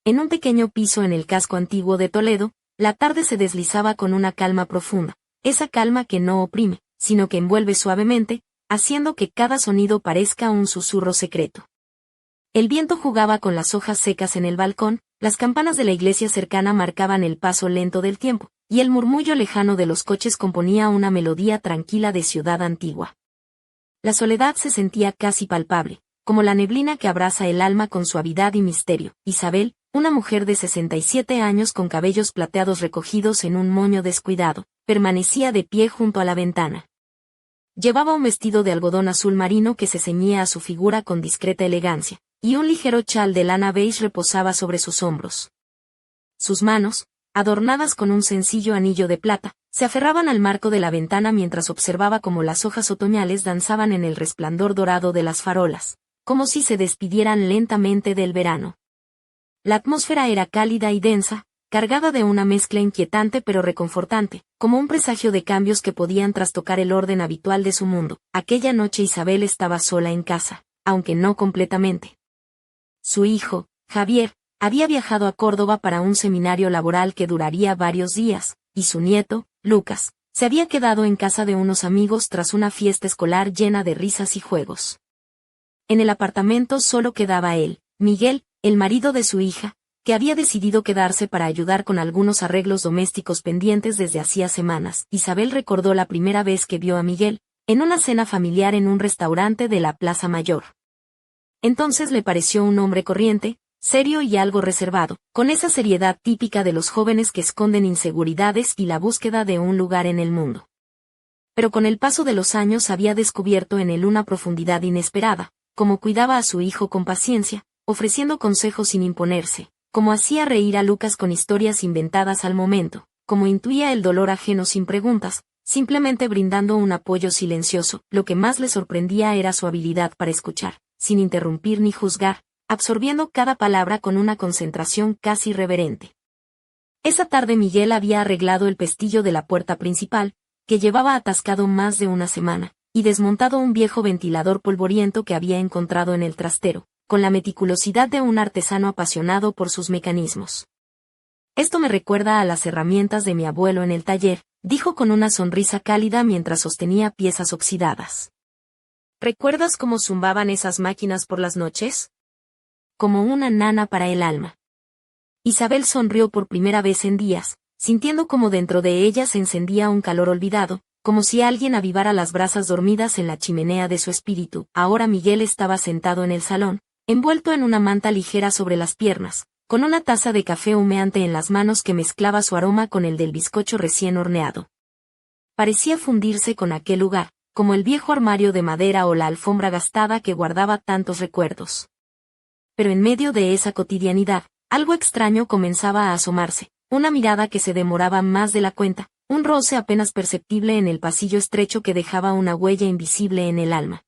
En un pequeño piso en el casco antiguo de Toledo, la tarde se deslizaba con una calma profunda, esa calma que no oprime, sino que envuelve suavemente, haciendo que cada sonido parezca un susurro secreto. El viento jugaba con las hojas secas en el balcón, las campanas de la iglesia cercana marcaban el paso lento del tiempo, y el murmullo lejano de los coches componía una melodía tranquila de ciudad antigua. La soledad se sentía casi palpable, como la neblina que abraza el alma con suavidad y misterio. Isabel, una mujer de 67 años con cabellos plateados recogidos en un moño descuidado, permanecía de pie junto a la ventana. Llevaba un vestido de algodón azul marino que se ceñía a su figura con discreta elegancia, y un ligero chal de lana beige reposaba sobre sus hombros. Sus manos, adornadas con un sencillo anillo de plata, se aferraban al marco de la ventana mientras observaba cómo las hojas otoñales danzaban en el resplandor dorado de las farolas, como si se despidieran lentamente del verano. La atmósfera era cálida y densa, cargada de una mezcla inquietante pero reconfortante, como un presagio de cambios que podían trastocar el orden habitual de su mundo. Aquella noche Isabel estaba sola en casa, aunque no completamente. Su hijo, Javier, había viajado a Córdoba para un seminario laboral que duraría varios días, y su nieto, Lucas, se había quedado en casa de unos amigos tras una fiesta escolar llena de risas y juegos. En el apartamento solo quedaba él, Miguel, el marido de su hija, que había decidido quedarse para ayudar con algunos arreglos domésticos pendientes desde hacía semanas. Isabel recordó la primera vez que vio a Miguel, en una cena familiar en un restaurante de la Plaza Mayor. Entonces le pareció un hombre corriente, serio y algo reservado, con esa seriedad típica de los jóvenes que esconden inseguridades y la búsqueda de un lugar en el mundo. Pero con el paso de los años había descubierto en él una profundidad inesperada, como cuidaba a su hijo con paciencia, ofreciendo consejos sin imponerse, como hacía reír a Lucas con historias inventadas al momento, como intuía el dolor ajeno sin preguntas, simplemente brindando un apoyo silencioso. Lo que más le sorprendía era su habilidad para escuchar, sin interrumpir ni juzgar, absorbiendo cada palabra con una concentración casi reverente. Esa tarde Miguel había arreglado el pestillo de la puerta principal, que llevaba atascado más de una semana, y desmontado un viejo ventilador polvoriento que había encontrado en el trastero, con la meticulosidad de un artesano apasionado por sus mecanismos. Esto me recuerda a las herramientas de mi abuelo en el taller, dijo con una sonrisa cálida mientras sostenía piezas oxidadas. ¿Recuerdas cómo zumbaban esas máquinas por las noches? Como una nana para el alma. Isabel sonrió por primera vez en días, sintiendo como dentro de ella se encendía un calor olvidado, como si alguien avivara las brasas dormidas en la chimenea de su espíritu. Ahora Miguel estaba sentado en el salón, envuelto en una manta ligera sobre las piernas, con una taza de café humeante en las manos que mezclaba su aroma con el del bizcocho recién horneado. Parecía fundirse con aquel lugar, como el viejo armario de madera o la alfombra gastada que guardaba tantos recuerdos. Pero en medio de esa cotidianidad, algo extraño comenzaba a asomarse, una mirada que se demoraba más de la cuenta, un roce apenas perceptible en el pasillo estrecho que dejaba una huella invisible en el alma.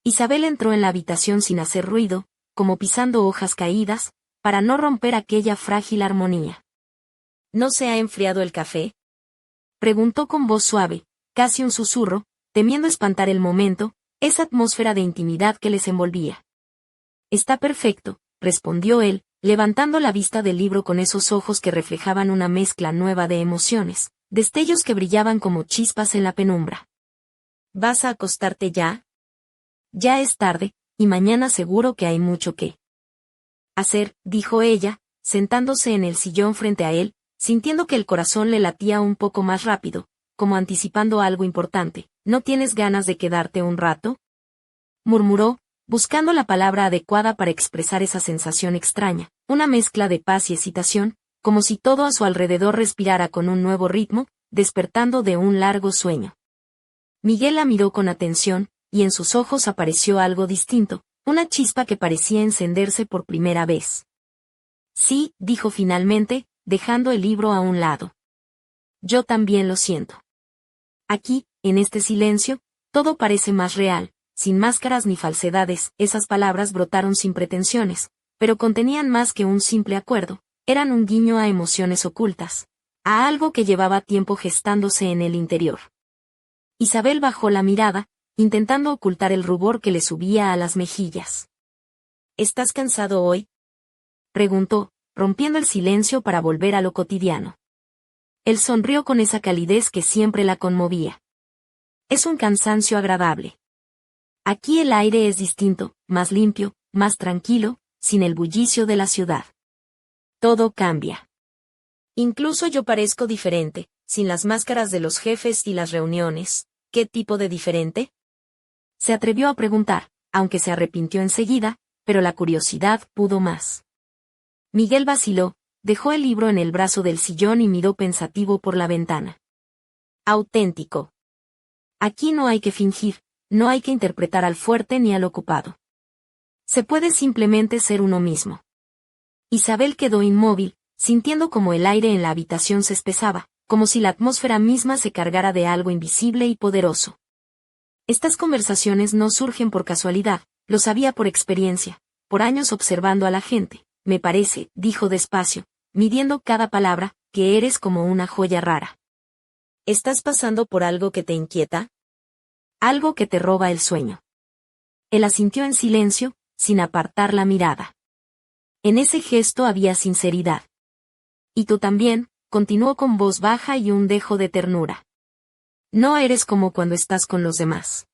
Isabel entró en la habitación sin hacer ruido, como pisando hojas caídas, para no romper aquella frágil armonía. ¿No se ha enfriado el café?, preguntó con voz suave, casi un susurro, temiendo espantar el momento, esa atmósfera de intimidad que les envolvía. Está perfecto, respondió él, levantando la vista del libro con esos ojos que reflejaban una mezcla nueva de emociones, destellos que brillaban como chispas en la penumbra. ¿Vas a acostarte ya? Ya es tarde, y mañana seguro que hay mucho que hacer, dijo ella, sentándose en el sillón frente a él, sintiendo que el corazón le latía un poco más rápido, como anticipando algo importante. ¿No tienes ganas de quedarte un rato?, murmuró, buscando la palabra adecuada para expresar esa sensación extraña, una mezcla de paz y excitación, como si todo a su alrededor respirara con un nuevo ritmo, despertando de un largo sueño. Miguel la miró con atención, y en sus ojos apareció algo distinto, una chispa que parecía encenderse por primera vez. Sí, dijo finalmente, dejando el libro a un lado. Yo también lo siento. Aquí, en este silencio, todo parece más real, sin máscaras ni falsedades. Esas palabras brotaron sin pretensiones, pero contenían más que un simple acuerdo, eran un guiño a emociones ocultas, a algo que llevaba tiempo gestándose en el interior. Isabel bajó la mirada, intentando ocultar el rubor que le subía a las mejillas. ¿Estás cansado hoy?, preguntó, rompiendo el silencio para volver a lo cotidiano. Él sonrió con esa calidez que siempre la conmovía. Es un cansancio agradable. Aquí el aire es distinto, más limpio, más tranquilo, sin el bullicio de la ciudad. Todo cambia. Incluso yo parezco diferente, sin las máscaras de los jefes y las reuniones. ¿Qué tipo de diferente? Se atrevió a preguntar, aunque se arrepintió enseguida, pero la curiosidad pudo más. Miguel vaciló, dejó el libro en el brazo del sillón y miró pensativo por la ventana. Auténtico. Aquí no hay que fingir, no hay que interpretar al fuerte ni al ocupado. Se puede simplemente ser uno mismo. Isabel quedó inmóvil, sintiendo como el aire en la habitación se espesaba, como si la atmósfera misma se cargara de algo invisible y poderoso. Estas conversaciones no surgen por casualidad, lo sabía por experiencia, por años observando a la gente. Me parece, dijo despacio, midiendo cada palabra, que eres como una joya rara. ¿Estás pasando por algo que te inquieta? Algo que te roba el sueño. Él asintió en silencio, sin apartar la mirada. En ese gesto había sinceridad. Y tú también, continuó con voz baja y un dejo de ternura. No eres como cuando estás con los demás.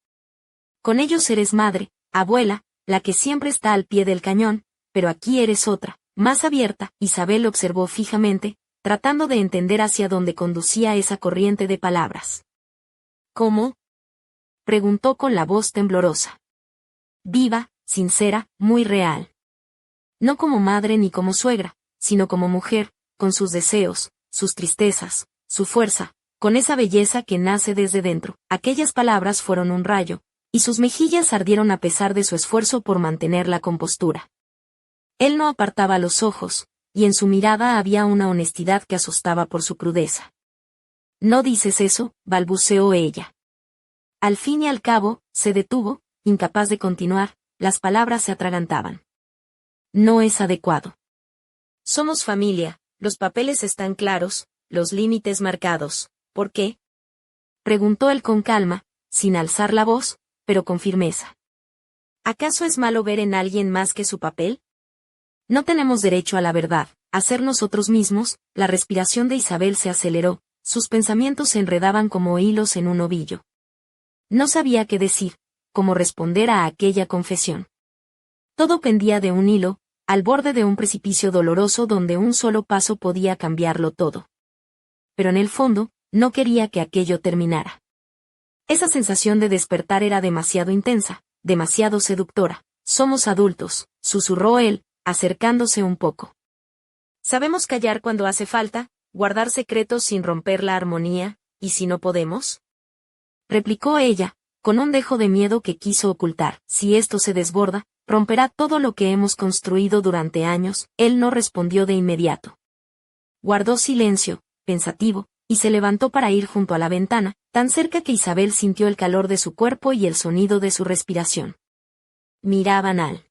Con ellos eres madre, abuela, la que siempre está al pie del cañón, pero aquí eres otra, más abierta. Isabel observó fijamente, tratando de entender hacia dónde conducía esa corriente de palabras. ¿Cómo? Preguntó con la voz temblorosa. Viva, sincera, muy real. No como madre ni como suegra, sino como mujer, con sus deseos, sus tristezas, su fuerza, con esa belleza que nace desde dentro. Aquellas palabras fueron un rayo, y sus mejillas ardieron a pesar de su esfuerzo por mantener la compostura. Él no apartaba los ojos, y en su mirada había una honestidad que asustaba por su crudeza. No dices eso, balbuceó ella. Al fin y al cabo, se detuvo, incapaz de continuar, las palabras se atragantaban. No es adecuado. Somos familia, los papeles están claros, los límites marcados. ¿Por qué? Preguntó él con calma, sin alzar la voz, pero con firmeza. ¿Acaso es malo ver en alguien más que su papel? No tenemos derecho a la verdad, a ser nosotros mismos. La respiración de Isabel se aceleró, sus pensamientos se enredaban como hilos en un ovillo. No sabía qué decir, cómo responder a aquella confesión. Todo pendía de un hilo, al borde de un precipicio doloroso donde un solo paso podía cambiarlo todo. Pero en el fondo, no quería que aquello terminara. Esa sensación de despertar era demasiado intensa, demasiado seductora. Somos adultos, susurró él, acercándose un poco. Sabemos callar cuando hace falta, guardar secretos sin romper la armonía, ¿y si no podemos? Replicó ella, con un dejo de miedo que quiso ocultar. Si esto se desborda, romperá todo lo que hemos construido durante años. Él no respondió de inmediato. Guardó silencio, pensativo, y se levantó para ir junto a la ventana, tan cerca que Isabel sintió el calor de su cuerpo y el sonido de su respiración. Miraban al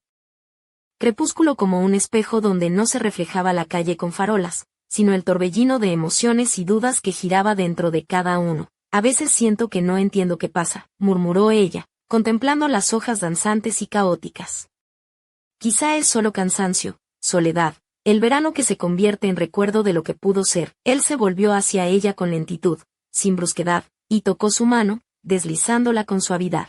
crepúsculo como un espejo donde no se reflejaba la calle con farolas, sino el torbellino de emociones y dudas que giraba dentro de cada uno. A veces siento que no entiendo qué pasa, murmuró ella, contemplando las hojas danzantes y caóticas. Quizá es solo cansancio, soledad, el verano que se convierte en recuerdo de lo que pudo ser. Él se volvió hacia ella con lentitud, sin brusquedad, y tocó su mano, deslizándola con suavidad.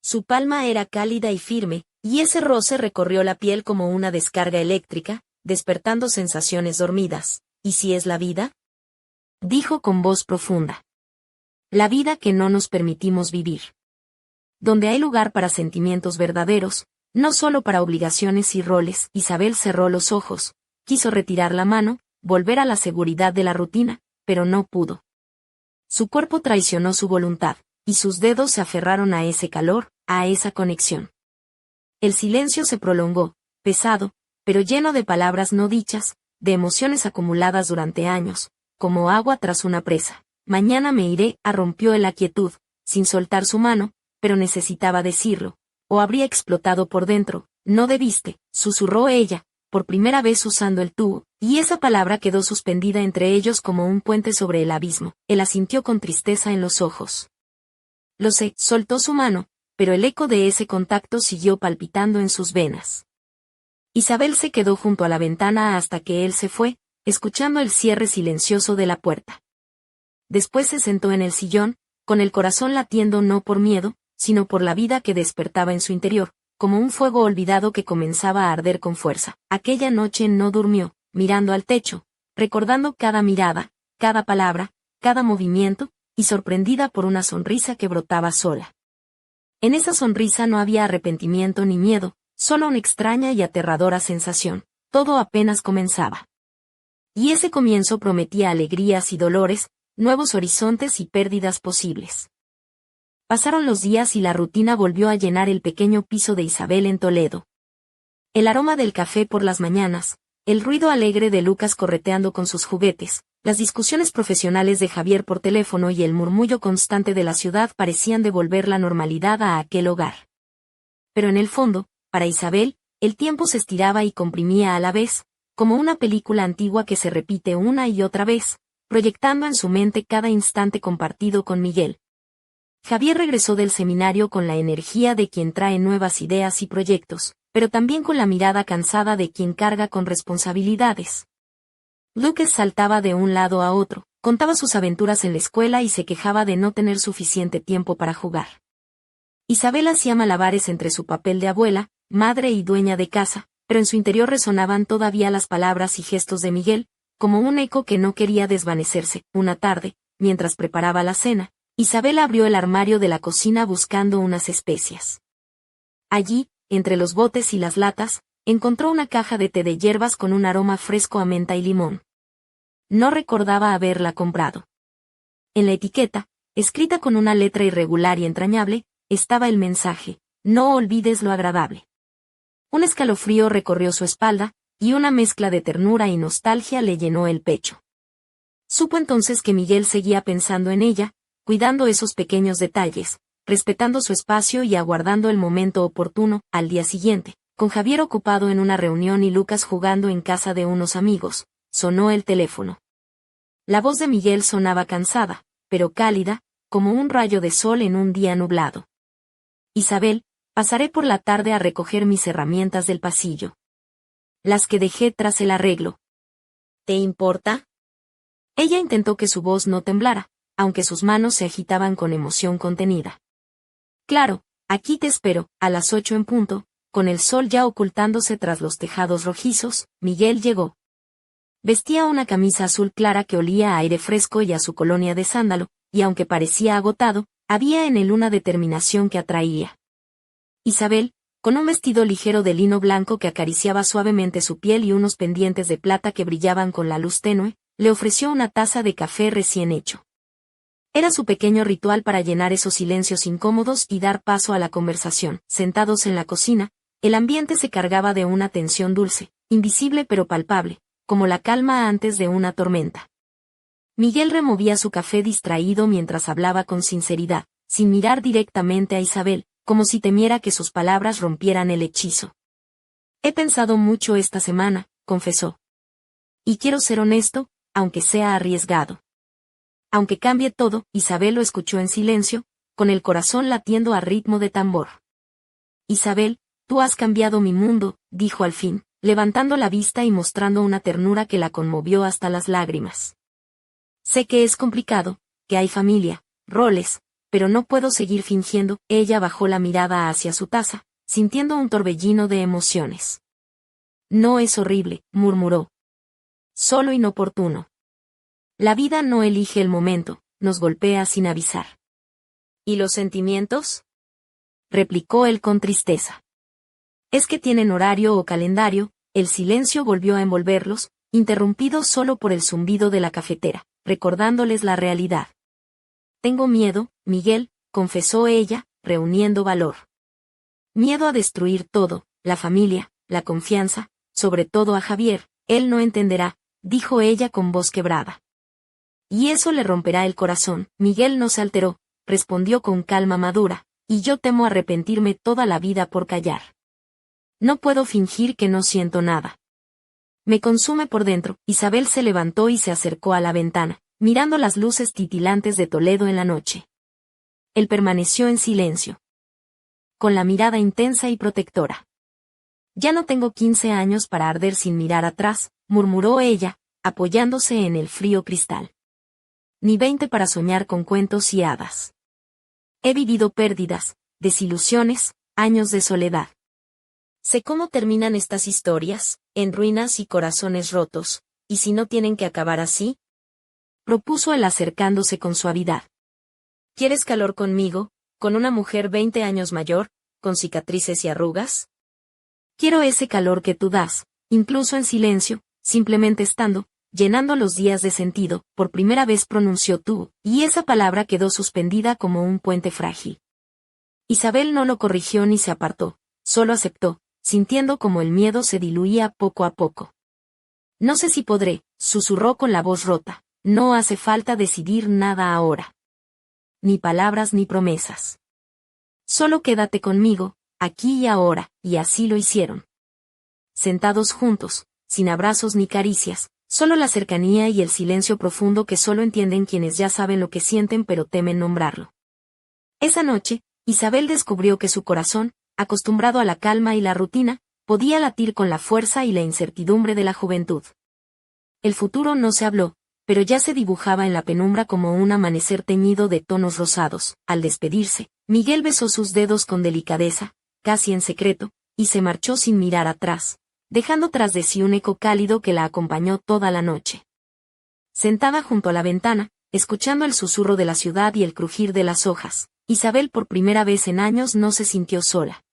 Su palma era cálida y firme, y ese roce recorrió la piel como una descarga eléctrica, despertando sensaciones dormidas. ¿Y si es la vida? Dijo con voz profunda. La vida que no nos permitimos vivir. Donde hay lugar para sentimientos verdaderos, no solo para obligaciones y roles. Isabel cerró los ojos, quiso retirar la mano, volver a la seguridad de la rutina, pero no pudo. Su cuerpo traicionó su voluntad, y sus dedos se aferraron a ese calor, a esa conexión. El silencio se prolongó, pesado, pero lleno de palabras no dichas, de emociones acumuladas durante años, como agua tras una presa. Mañana me iré, rompió en la quietud, sin soltar su mano, pero necesitaba decirlo, o habría explotado por dentro. No debiste, susurró ella, por primera vez usando el tú, y esa palabra quedó suspendida entre ellos como un puente sobre el abismo. Él asintió con tristeza en los ojos. Lo sé, soltó su mano, pero el eco de ese contacto siguió palpitando en sus venas. Isabel se quedó junto a la ventana hasta que él se fue, escuchando el cierre silencioso de la puerta. Después se sentó en el sillón, con el corazón latiendo no por miedo, sino por la vida que despertaba en su interior, como un fuego olvidado que comenzaba a arder con fuerza. Aquella noche no durmió, mirando al techo, recordando cada mirada, cada palabra, cada movimiento, y sorprendida por una sonrisa que brotaba sola. En esa sonrisa no había arrepentimiento ni miedo, solo una extraña y aterradora sensación. Todo apenas comenzaba. Y ese comienzo prometía alegrías y dolores, nuevos horizontes y pérdidas posibles. Pasaron los días y la rutina volvió a llenar el pequeño piso de Isabel en Toledo. El aroma del café por las mañanas, el ruido alegre de Lucas correteando con sus juguetes, las discusiones profesionales de Javier por teléfono y el murmullo constante de la ciudad parecían devolver la normalidad a aquel hogar. Pero en el fondo, para Isabel, el tiempo se estiraba y comprimía a la vez, como una película antigua que se repite una y otra vez, proyectando en su mente cada instante compartido con Miguel. Javier regresó del seminario con la energía de quien trae nuevas ideas y proyectos, pero también con la mirada cansada de quien carga con responsabilidades. Lucas saltaba de un lado a otro, contaba sus aventuras en la escuela y se quejaba de no tener suficiente tiempo para jugar. Isabel hacía malabares entre su papel de abuela, madre y dueña de casa, pero en su interior resonaban todavía las palabras y gestos de Miguel, como un eco que no quería desvanecerse. Una tarde, mientras preparaba la cena, Isabel abrió el armario de la cocina buscando unas especias. Allí, entre los botes y las latas, encontró una caja de té de hierbas con un aroma fresco a menta y limón. No recordaba haberla comprado. En la etiqueta, escrita con una letra irregular y entrañable, estaba el mensaje: no olvides lo agradable. Un escalofrío recorrió su espalda, y una mezcla de ternura y nostalgia le llenó el pecho. Supo entonces que Miguel seguía pensando en ella, cuidando esos pequeños detalles, respetando su espacio y aguardando el momento oportuno. Al día siguiente, con Javier ocupado en una reunión y Lucas jugando en casa de unos amigos, sonó el teléfono. La voz de Miguel sonaba cansada, pero cálida, como un rayo de sol en un día nublado. Isabel, pasaré por la tarde a recoger mis herramientas del pasillo. Las que dejé tras el arreglo. ¿Te importa? Ella intentó que su voz no temblara, aunque sus manos se agitaban con emoción contenida. Claro, aquí te espero, a las 8 en punto, con el sol ya ocultándose tras los tejados rojizos. Miguel llegó. Vestía una camisa azul clara que olía a aire fresco y a su colonia de sándalo, y aunque parecía agotado, había en él una determinación que atraía. Isabel, con un vestido ligero de lino blanco que acariciaba suavemente su piel y unos pendientes de plata que brillaban con la luz tenue, le ofreció una taza de café recién hecho. Era su pequeño ritual para llenar esos silencios incómodos y dar paso a la conversación. Sentados en la cocina, el ambiente se cargaba de una tensión dulce, invisible pero palpable, como la calma antes de una tormenta. Miguel removía su café distraído mientras hablaba con sinceridad, sin mirar directamente a Isabel, como si temiera que sus palabras rompieran el hechizo. He pensado mucho esta semana, confesó. Y quiero ser honesto, aunque sea arriesgado. Aunque cambie todo, Isabel lo escuchó en silencio, con el corazón latiendo a ritmo de tambor. Isabel, tú has cambiado mi mundo, dijo al fin, levantando la vista y mostrando una ternura que la conmovió hasta las lágrimas. Sé que es complicado, que hay familia, roles, pero no puedo seguir fingiendo. Ella bajó la mirada hacia su taza, sintiendo un torbellino de emociones. No es horrible, murmuró. Solo inoportuno. La vida no elige el momento, nos golpea sin avisar. ¿Y los sentimientos? Replicó él con tristeza. Es que tienen horario o calendario. El silencio volvió a envolverlos, interrumpido solo por el zumbido de la cafetera, recordándoles la realidad. Tengo miedo, Miguel, confesó ella, reuniendo valor. Miedo a destruir todo, la familia, la confianza, sobre todo a Javier. Él no entenderá, dijo ella con voz quebrada. Y eso le romperá el corazón. Miguel no se alteró, respondió con calma madura, y yo temo arrepentirme toda la vida por callar. No puedo fingir que no siento nada. Me consume por dentro. Isabel se levantó y se acercó a la ventana, mirando las luces titilantes de Toledo en la noche. Él permaneció en silencio, con la mirada intensa y protectora. Ya no tengo 15 años para arder sin mirar atrás, murmuró ella, apoyándose en el frío cristal. Ni 20 para soñar con cuentos y hadas. He vivido pérdidas, desilusiones, años de soledad. Sé cómo terminan estas historias, en ruinas y corazones rotos, ¿y si no tienen que acabar así? Propuso él acercándose con suavidad. ¿Quieres calor conmigo, con una mujer 20 años mayor, con cicatrices y arrugas? Quiero ese calor que tú das, incluso en silencio, simplemente estando, llenando los días de sentido, por primera vez pronunció tú, y esa palabra quedó suspendida como un puente frágil. Isabel no lo corrigió ni se apartó, solo aceptó, sintiendo como el miedo se diluía poco a poco. No sé si podré, susurró con la voz rota, no hace falta decidir nada ahora. Ni palabras ni promesas. Solo quédate conmigo, aquí y ahora, y así lo hicieron. Sentados juntos, sin abrazos ni caricias, solo la cercanía y el silencio profundo que solo entienden quienes ya saben lo que sienten pero temen nombrarlo. Esa noche, Isabel descubrió que su corazón, acostumbrado a la calma y la rutina, podía latir con la fuerza y la incertidumbre de la juventud. El futuro no se habló, pero ya se dibujaba en la penumbra como un amanecer teñido de tonos rosados. Al despedirse, Miguel besó sus dedos con delicadeza, casi en secreto, y se marchó sin mirar atrás, dejando tras de sí un eco cálido que la acompañó toda la noche. Sentada junto a la ventana, escuchando el susurro de la ciudad y el crujir de las hojas, Isabel por primera vez en años no se sintió sola.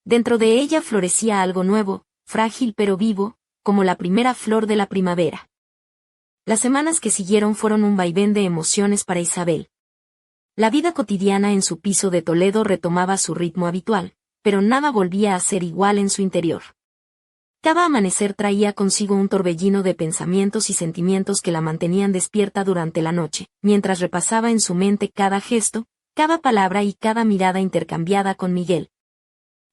Dentro de ella florecía algo nuevo, frágil pero vivo, como la primera flor de la primavera. Las semanas que siguieron fueron un vaivén de emociones para Isabel. La vida cotidiana en su piso de Toledo retomaba su ritmo habitual, pero nada volvía a ser igual en su interior. Cada amanecer traía consigo un torbellino de pensamientos y sentimientos que la mantenían despierta durante la noche, mientras repasaba en su mente cada gesto, cada palabra y cada mirada intercambiada con Miguel.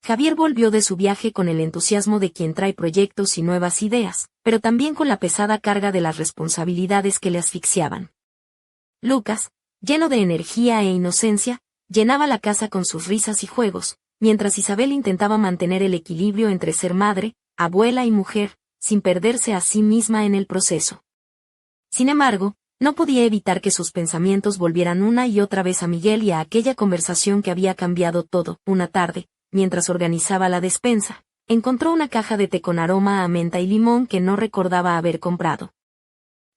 Javier volvió de su viaje con el entusiasmo de quien trae proyectos y nuevas ideas, pero también con la pesada carga de las responsabilidades que le asfixiaban. Lucas, lleno de energía e inocencia, llenaba la casa con sus risas y juegos, mientras Isabel intentaba mantener el equilibrio entre ser madre, abuela y mujer, sin perderse a sí misma en el proceso. Sin embargo, no podía evitar que sus pensamientos volvieran una y otra vez a Miguel y a aquella conversación que había cambiado todo. Una tarde, mientras organizaba la despensa, encontró una caja de té con aroma a menta y limón que no recordaba haber comprado.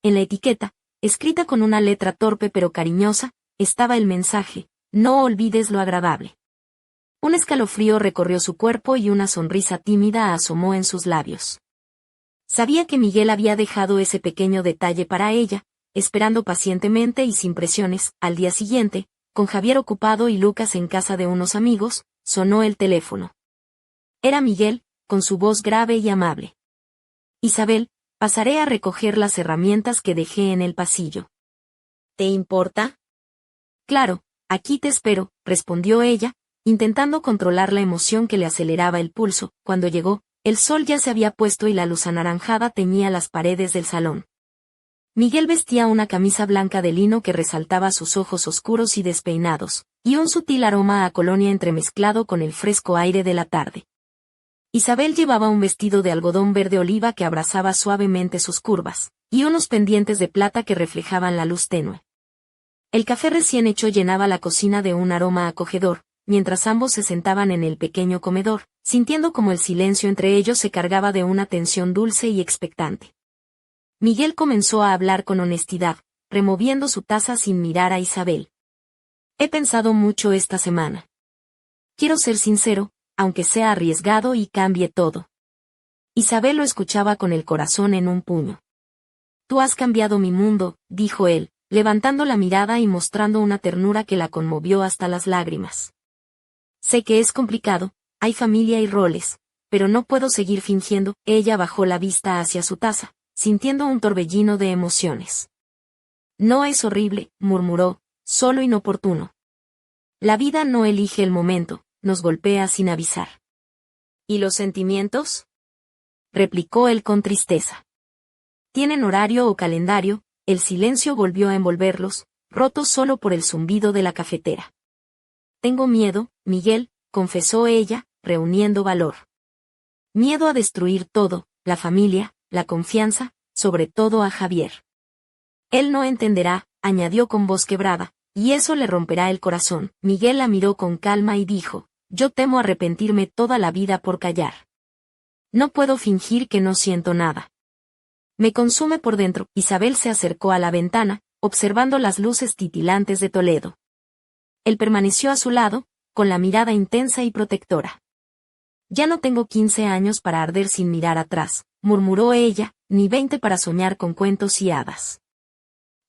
En la etiqueta, escrita con una letra torpe pero cariñosa, estaba el mensaje: no olvides lo agradable. Un escalofrío recorrió su cuerpo y una sonrisa tímida asomó en sus labios. Sabía que Miguel había dejado ese pequeño detalle para ella, esperando pacientemente y sin presiones. Al día siguiente, con Javier ocupado y Lucas en casa de unos amigos, sonó el teléfono. Era Miguel, con su voz grave y amable. Isabel, pasaré a recoger las herramientas que dejé en el pasillo. ¿Te importa? Claro, aquí te espero, respondió ella, intentando controlar la emoción que le aceleraba el pulso. Cuando llegó, el sol ya se había puesto y la luz anaranjada teñía las paredes del salón. Miguel vestía una camisa blanca de lino que resaltaba sus ojos oscuros y despeinados, y un sutil aroma a colonia entremezclado con el fresco aire de la tarde. Isabel llevaba un vestido de algodón verde oliva que abrazaba suavemente sus curvas, y unos pendientes de plata que reflejaban la luz tenue. El café recién hecho llenaba la cocina de un aroma acogedor, mientras ambos se sentaban en el pequeño comedor, sintiendo como el silencio entre ellos se cargaba de una tensión dulce y expectante. Miguel comenzó a hablar con honestidad, removiendo su taza sin mirar a Isabel. He pensado mucho esta semana. Quiero ser sincero, aunque sea arriesgado y cambie todo. Isabel lo escuchaba con el corazón en un puño. Tú has cambiado mi mundo, dijo él, levantando la mirada y mostrando una ternura que la conmovió hasta las lágrimas. Sé que es complicado, hay familia y roles, pero no puedo seguir fingiendo. Ella bajó la vista hacia su taza, sintiendo un torbellino de emociones. No es horrible, murmuró, solo inoportuno. La vida no elige el momento, nos golpea sin avisar. ¿Y los sentimientos? Replicó él con tristeza. Tienen horario o calendario. El silencio volvió a envolverlos, rotos solo por el zumbido de la cafetera. Tengo miedo, Miguel, confesó ella, reuniendo valor. Miedo a destruir todo, la familia, la confianza, sobre todo a Javier. Él no entenderá, añadió con voz quebrada, y eso le romperá el corazón. Miguel la miró con calma y dijo, yo temo arrepentirme toda la vida por callar. No puedo fingir que no siento nada. Me consume por dentro. Isabel se acercó a la ventana, observando las luces titilantes de Toledo. Él permaneció a su lado, con la mirada intensa y protectora. Ya no tengo 15 años para arder sin mirar atrás, murmuró ella, ni 20 para soñar con cuentos y hadas.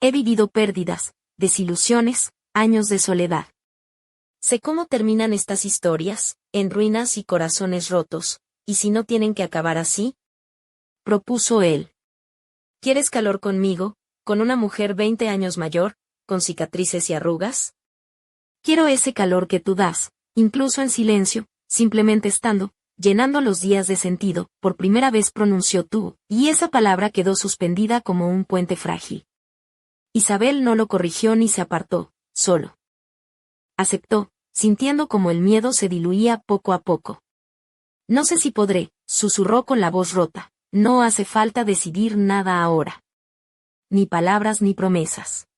He vivido pérdidas, desilusiones, años de soledad. Sé cómo terminan estas historias, en ruinas y corazones rotos, ¿y si no tienen que acabar así? Propuso él. ¿Quieres calor conmigo, con una mujer 20 años mayor, con cicatrices y arrugas? Quiero ese calor que tú das, incluso en silencio, simplemente estando, llenando los días de sentido. Por primera vez pronunció tú, y esa palabra quedó suspendida como un puente frágil. Isabel no lo corrigió ni se apartó, solo aceptó, sintiendo como el miedo se diluía poco a poco. No sé si podré, susurró con la voz rota, no hace falta decidir nada ahora. Ni palabras ni promesas.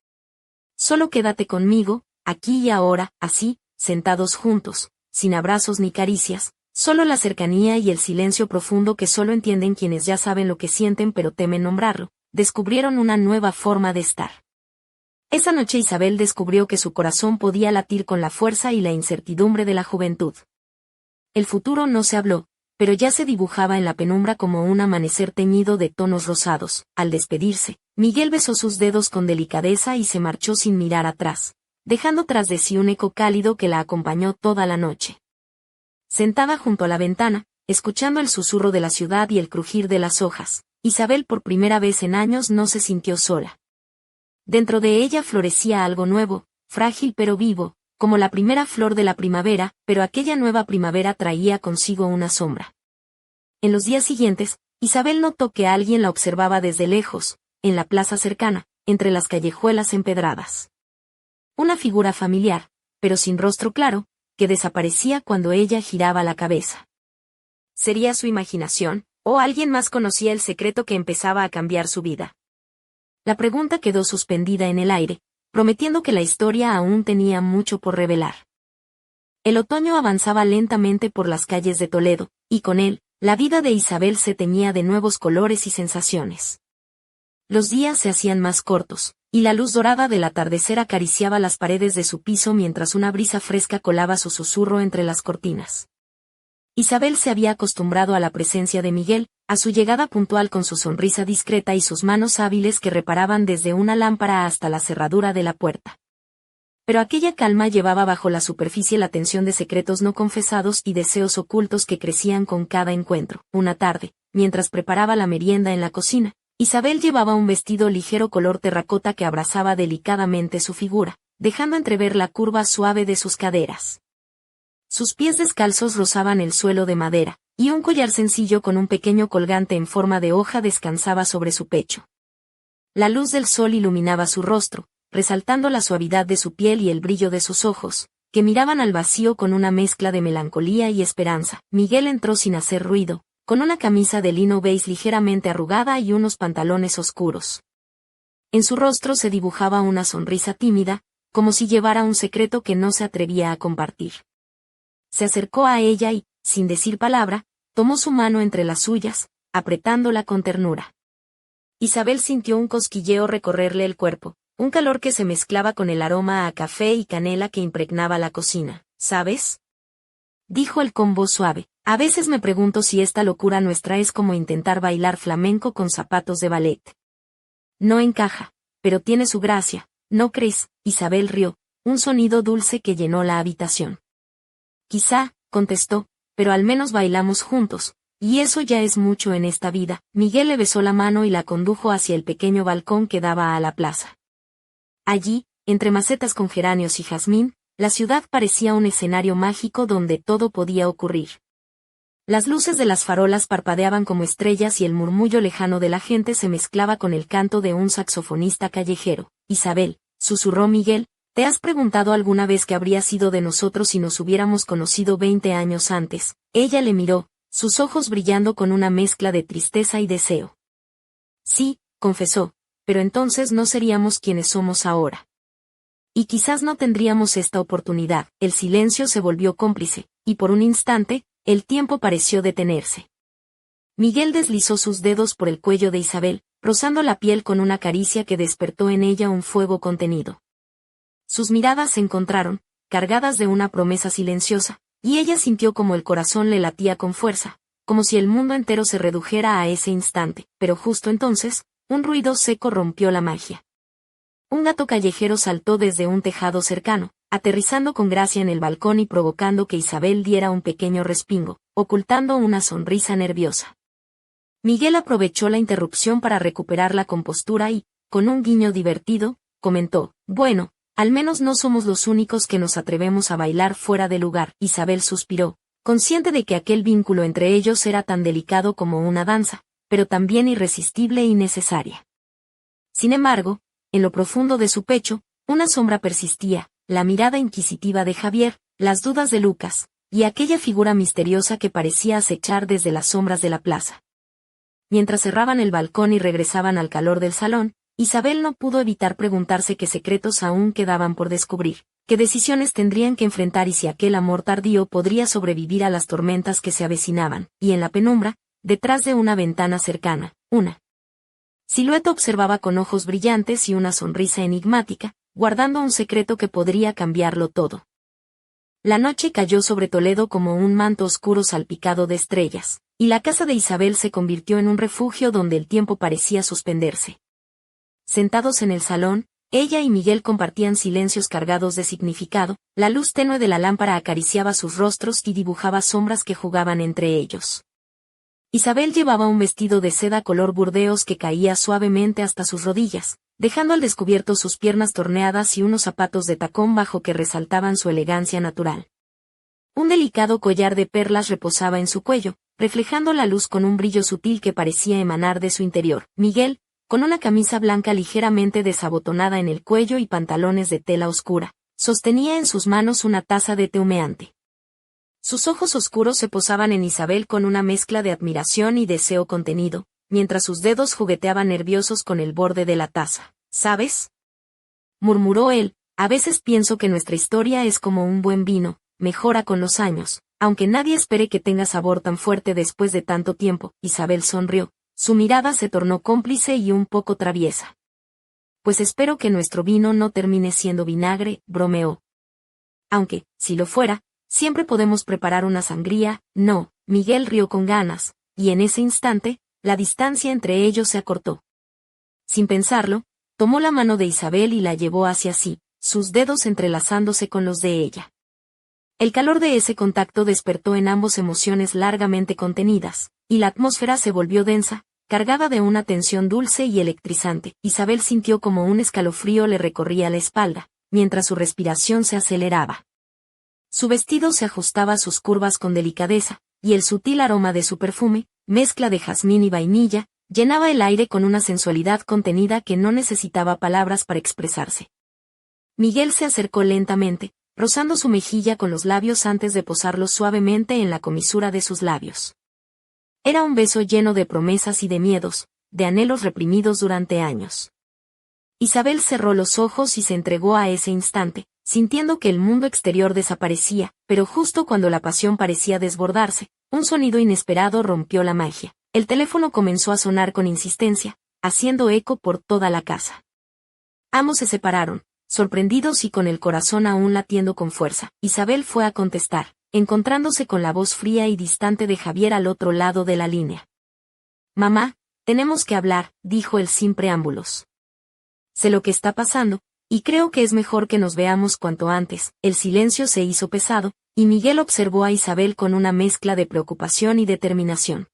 Solo quédate conmigo, aquí y ahora, así, sentados juntos, sin abrazos ni caricias, solo la cercanía y el silencio profundo que solo entienden quienes ya saben lo que sienten pero temen nombrarlo, descubrieron una nueva forma de estar. Esa noche Isabel descubrió que su corazón podía latir con la fuerza y la incertidumbre de la juventud. El futuro no se habló, pero ya se dibujaba en la penumbra como un amanecer teñido de tonos rosados. Al despedirse, Miguel besó sus dedos con delicadeza y se marchó sin mirar atrás, dejando tras de sí un eco cálido que la acompañó toda la noche. Sentada junto a la ventana, escuchando el susurro de la ciudad y el crujir de las hojas, Isabel por primera vez en años no se sintió sola. Dentro de ella florecía algo nuevo, frágil pero vivo, como la primera flor de la primavera, pero aquella nueva primavera traía consigo una sombra. En los días siguientes, Isabel notó que alguien la observaba desde lejos, en la plaza cercana, entre las callejuelas empedradas. Una figura familiar, pero sin rostro claro, que desaparecía cuando ella giraba la cabeza. ¿Sería su imaginación, o alguien más conocía el secreto que empezaba a cambiar su vida? La pregunta quedó suspendida en el aire, prometiendo que la historia aún tenía mucho por revelar. El otoño avanzaba lentamente por las calles de Toledo, y con él, la vida de Isabel se teñía de nuevos colores y sensaciones. Los días se hacían más cortos, y la luz dorada del atardecer acariciaba las paredes de su piso mientras una brisa fresca colaba su susurro entre las cortinas. Isabel se había acostumbrado a la presencia de Miguel, a su llegada puntual con su sonrisa discreta y sus manos hábiles que reparaban desde una lámpara hasta la cerradura de la puerta. Pero aquella calma llevaba bajo la superficie la tensión de secretos no confesados y deseos ocultos que crecían con cada encuentro. Una tarde, mientras preparaba la merienda en la cocina, Isabel llevaba un vestido ligero color terracota que abrazaba delicadamente su figura, dejando entrever la curva suave de sus caderas. Sus pies descalzos rozaban el suelo de madera, y un collar sencillo con un pequeño colgante en forma de hoja descansaba sobre su pecho. La luz del sol iluminaba su rostro, resaltando la suavidad de su piel y el brillo de sus ojos, que miraban al vacío con una mezcla de melancolía y esperanza. Miguel entró sin hacer ruido, con una camisa de lino beige ligeramente arrugada y unos pantalones oscuros. En su rostro se dibujaba una sonrisa tímida, como si llevara un secreto que no se atrevía a compartir. Se acercó a ella y, sin decir palabra, tomó su mano entre las suyas, apretándola con ternura. Isabel sintió un cosquilleo recorrerle el cuerpo, un calor que se mezclaba con el aroma a café y canela que impregnaba la cocina. ¿Sabes?, dijo él con voz suave, a veces me pregunto si esta locura nuestra es como intentar bailar flamenco con zapatos de ballet. No encaja, pero tiene su gracia, ¿no crees? Isabel rió, un sonido dulce que llenó la habitación. Quizá, contestó, pero al menos bailamos juntos, y eso ya es mucho en esta vida. Miguel le besó la mano y la condujo hacia el pequeño balcón que daba a la plaza. Allí, entre macetas con geráneos y jazmín, la ciudad parecía un escenario mágico donde todo podía ocurrir. Las luces de las farolas parpadeaban como estrellas y el murmullo lejano de la gente se mezclaba con el canto de un saxofonista callejero. Isabel, susurró Miguel, ¿te has preguntado alguna vez qué habría sido de nosotros si nos hubiéramos conocido 20 años antes? Ella le miró, sus ojos brillando con una mezcla de tristeza y deseo. Sí, confesó, pero entonces no seríamos quienes somos ahora. Y quizás no tendríamos esta oportunidad. El silencio se volvió cómplice, y por un instante, el tiempo pareció detenerse. Miguel deslizó sus dedos por el cuello de Isabel, rozando la piel con una caricia que despertó en ella un fuego contenido. Sus miradas se encontraron, cargadas de una promesa silenciosa, y ella sintió como el corazón le latía con fuerza, como si el mundo entero se redujera a ese instante, pero justo entonces, un ruido seco rompió la magia. Un gato callejero saltó desde un tejado cercano, aterrizando con gracia en el balcón y provocando que Isabel diera un pequeño respingo, ocultando una sonrisa nerviosa. Miguel aprovechó la interrupción para recuperar la compostura y, con un guiño divertido, comentó: «Bueno, al menos no somos los únicos que nos atrevemos a bailar fuera de lugar». Isabel suspiró, consciente de que aquel vínculo entre ellos era tan delicado como una danza, pero también irresistible y necesaria. Sin embargo, en lo profundo de su pecho, una sombra persistía, la mirada inquisitiva de Javier, las dudas de Lucas, y aquella figura misteriosa que parecía acechar desde las sombras de la plaza. Mientras cerraban el balcón y regresaban al calor del salón, Isabel no pudo evitar preguntarse qué secretos aún quedaban por descubrir, qué decisiones tendrían que enfrentar y si aquel amor tardío podría sobrevivir a las tormentas que se avecinaban, y en la penumbra, detrás de una ventana cercana, una silueta observaba con ojos brillantes y una sonrisa enigmática, guardando un secreto que podría cambiarlo todo. La noche cayó sobre Toledo como un manto oscuro salpicado de estrellas, y la casa de Isabel se convirtió en un refugio donde el tiempo parecía suspenderse. Sentados en el salón, ella y Miguel compartían silencios cargados de significado, la luz tenue de la lámpara acariciaba sus rostros y dibujaba sombras que jugaban entre ellos. Isabel llevaba un vestido de seda color burdeos que caía suavemente hasta sus rodillas, dejando al descubierto sus piernas torneadas y unos zapatos de tacón bajo que resaltaban su elegancia natural. Un delicado collar de perlas reposaba en su cuello, reflejando la luz con un brillo sutil que parecía emanar de su interior. Miguel, con una camisa blanca ligeramente desabotonada en el cuello y pantalones de tela oscura, sostenía en sus manos una taza de té humeante. Sus ojos oscuros se posaban en Isabel con una mezcla de admiración y deseo contenido, mientras sus dedos jugueteaban nerviosos con el borde de la taza. «¿Sabes?», murmuró él, «a veces pienso que nuestra historia es como un buen vino, mejora con los años, aunque nadie espere que tenga sabor tan fuerte después de tanto tiempo». Isabel sonrió, su mirada se tornó cómplice y un poco traviesa. «Pues espero que nuestro vino no termine siendo vinagre», bromeó. «Aunque, si lo fuera, siempre podemos preparar una sangría». «No», Miguel rió con ganas, y en ese instante, la distancia entre ellos se acortó. Sin pensarlo, tomó la mano de Isabel y la llevó hacia sí, sus dedos entrelazándose con los de ella. El calor de ese contacto despertó en ambos emociones largamente contenidas, y la atmósfera se volvió densa, cargada de una tensión dulce y electrizante. Isabel sintió como un escalofrío le recorría la espalda, mientras su respiración se aceleraba. Su vestido se ajustaba a sus curvas con delicadeza, y el sutil aroma de su perfume, mezcla de jazmín y vainilla, llenaba el aire con una sensualidad contenida que no necesitaba palabras para expresarse. Miguel se acercó lentamente, rozando su mejilla con los labios antes de posarlos suavemente en la comisura de sus labios. Era un beso lleno de promesas y de miedos, de anhelos reprimidos durante años. Isabel cerró los ojos y se entregó a ese instante, sintiendo que el mundo exterior desaparecía, pero justo cuando la pasión parecía desbordarse, un sonido inesperado rompió la magia. El teléfono comenzó a sonar con insistencia, haciendo eco por toda la casa. Ambos se separaron, sorprendidos y con el corazón aún latiendo con fuerza. Isabel fue a contestar, encontrándose con la voz fría y distante de Javier al otro lado de la línea. «Mamá, tenemos que hablar», dijo él sin preámbulos. «Sé lo que está pasando, y creo que es mejor que nos veamos cuanto antes». El silencio se hizo pesado, y Miguel observó a Isabel con una mezcla de preocupación y determinación.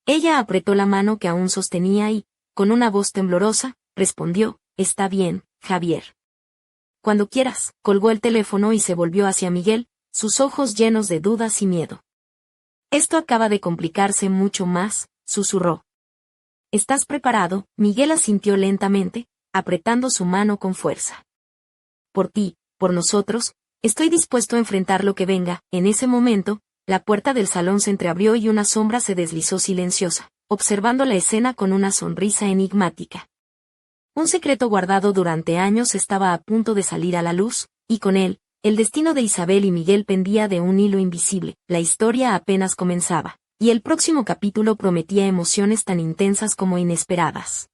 Ella apretó la mano que aún sostenía y, con una voz temblorosa, respondió: «Está bien, Javier. Cuando quieras». Colgó el teléfono y se volvió hacia Miguel, sus ojos llenos de dudas y miedo. «Esto acaba de complicarse mucho más», susurró. «¿Estás preparado?». Miguel asintió lentamente, apretando su mano con fuerza. «Por ti, por nosotros, estoy dispuesto a enfrentar lo que venga». En ese momento, La puerta del salón se entreabrió y una sombra se deslizó silenciosa, observando la escena con una sonrisa enigmática. Un secreto guardado durante años estaba a punto de salir a la luz, y con él, el destino de Isabel y Miguel pendía de un hilo invisible. La historia apenas comenzaba, y el próximo capítulo prometía emociones tan intensas como inesperadas.